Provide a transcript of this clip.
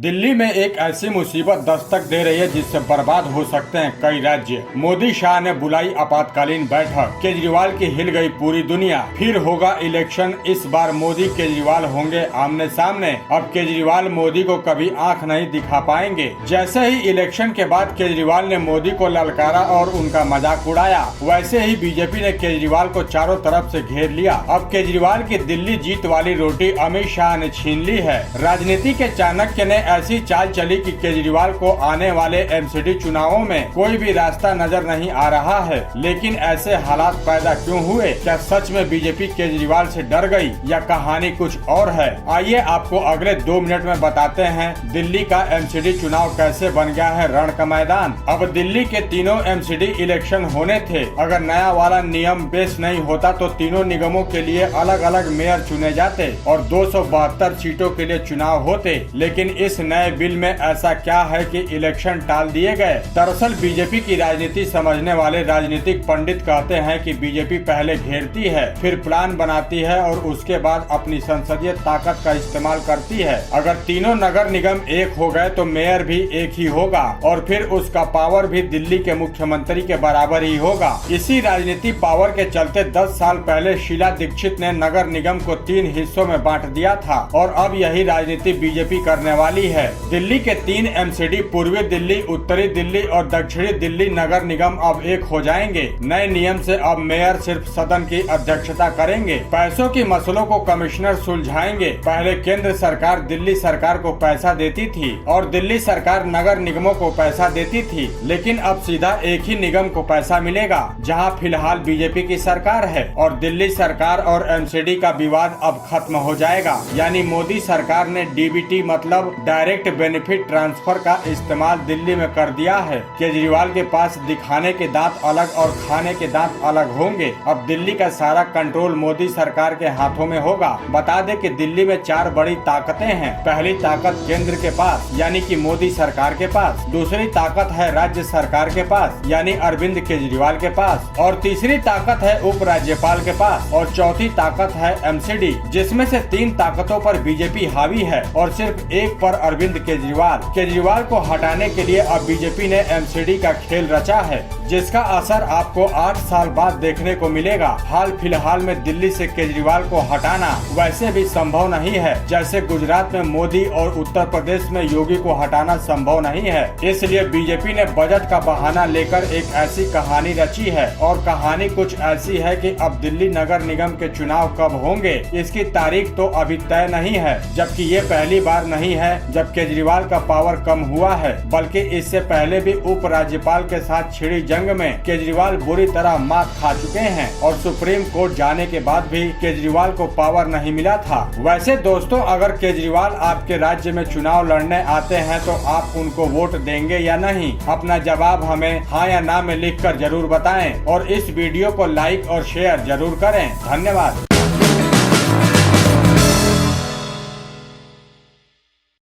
दिल्ली में एक ऐसी मुसीबत दस्तक दे रही है जिससे बर्बाद हो सकते हैं कई राज्य। मोदी शाह ने बुलाई आपातकालीन बैठक, केजरीवाल की हिल गई पूरी दुनिया। फिर होगा इलेक्शन, इस बार मोदी केजरीवाल होंगे आमने सामने। अब केजरीवाल मोदी को कभी आंख नहीं दिखा पाएंगे। जैसे ही इलेक्शन के बाद केजरीवाल ने मोदी को ललकारा और उनका मजाक उड़ाया, वैसे ही बीजेपी ने केजरीवाल को चारों तरफ से घेर लिया। अब केजरीवाल की दिल्ली जीत वाली रोटी अमित शाह ने छीन ली है। राजनीति के चाणक्य ने ऐसी चाल चली कि केजरीवाल को आने वाले एमसीडी चुनावों में कोई भी रास्ता नजर नहीं आ रहा है। लेकिन ऐसे हालात पैदा क्यों हुए? क्या सच में बीजेपी केजरीवाल से डर गई या कहानी कुछ और है? आइए आपको अगले 2 मिनट में बताते हैं दिल्ली का एमसीडी चुनाव कैसे बन गया है रण का मैदान। अब दिल्ली के तीनों एमसीडी इलेक्शन होने थे। अगर नया वाला नियम पेश नहीं होता तो तीनों निगमों के लिए अलग अलग मेयर चुने जाते और 272 सीटों के लिए चुनाव होते। लेकिन इस नए बिल में ऐसा क्या है कि इलेक्शन टाल दिए गए? दरअसल बीजेपी की राजनीति समझने वाले राजनीतिक पंडित कहते हैं कि बीजेपी पहले घेरती है, फिर प्लान बनाती है और उसके बाद अपनी संसदीय ताकत का इस्तेमाल करती है। अगर तीनों नगर निगम एक हो गए तो मेयर भी एक ही होगा और फिर उसका पावर भी दिल्ली के मुख्यमंत्री के बराबर ही होगा। इसी राजनीति पावर के चलते 10 साल पहले शीला दीक्षित ने नगर निगम को 3 हिस्सों में बांट दिया था और अब यही राजनीति बीजेपी करने वाली है। दिल्ली के 3 एमसीडी पूर्वी दिल्ली, उत्तरी दिल्ली और दक्षिणी दिल्ली नगर निगम अब एक हो जाएंगे। नए नियम से अब मेयर सिर्फ सदन की अध्यक्षता करेंगे। पैसों की मसलों को कमिश्नर सुलझाएंगे। पहले केंद्र सरकार दिल्ली सरकार को पैसा देती थी और दिल्ली सरकार नगर निगमों को पैसा देती थी, लेकिन अब सीधा एक ही निगम को पैसा मिलेगा जहां फिलहाल बीजेपी की सरकार है। और दिल्ली सरकार और एमसीडी का विवाद अब खत्म हो जाएगा। यानी मोदी सरकार ने डीबीटी मतलब डायरेक्ट बेनिफिट ट्रांसफर का इस्तेमाल दिल्ली में कर दिया है। केजरीवाल के पास दिखाने के दांत अलग और खाने के दांत अलग होंगे। अब दिल्ली का सारा कंट्रोल मोदी सरकार के हाथों में होगा। बता दें कि दिल्ली में 4 बड़ी ताकतें हैं। पहली ताकत केंद्र के पास यानी कि मोदी सरकार के पास, दूसरी ताकत है राज्य सरकार के पास यानी अरविंद केजरीवाल के पास, और तीसरी ताकत है उप राज्यपाल के पास, और चौथी ताकत है एमसीडी, जिसमें से 3 ताकतों पर बीजेपी हावी है और सिर्फ एक पर अरविंद केजरीवाल को हटाने के लिए अब बीजेपी ने एमसीडी का खेल रचा है, जिसका असर आपको 8 साल बाद देखने को मिलेगा। हाल फिलहाल में दिल्ली से केजरीवाल को हटाना वैसे भी संभव नहीं है, जैसे गुजरात में मोदी और उत्तर प्रदेश में योगी को हटाना संभव नहीं है। इसलिए बीजेपी ने बजट का बहाना लेकर एक ऐसी कहानी रची है, और कहानी कुछ ऐसी है कि अब दिल्ली नगर निगम के चुनाव कब होंगे इसकी तारीख तो अभी तय नहीं है। जबकि ये पहली बार नहीं है जब केजरीवाल का पावर कम हुआ है, बल्कि इससे पहले भी उप राज्यपाल के साथ छिड़ी जंग में केजरीवाल बुरी तरह मात खा चुके हैं और सुप्रीम कोर्ट जाने के बाद भी केजरीवाल को पावर नहीं मिला था। वैसे दोस्तों, अगर केजरीवाल आपके राज्य में चुनाव लड़ने आते हैं तो आप उनको वोट देंगे या नहीं? अपना जवाब हमें हाँ या ना में लिखकर जरूर बताएं और इस वीडियो को लाइक और शेयर जरूर करें। धन्यवाद।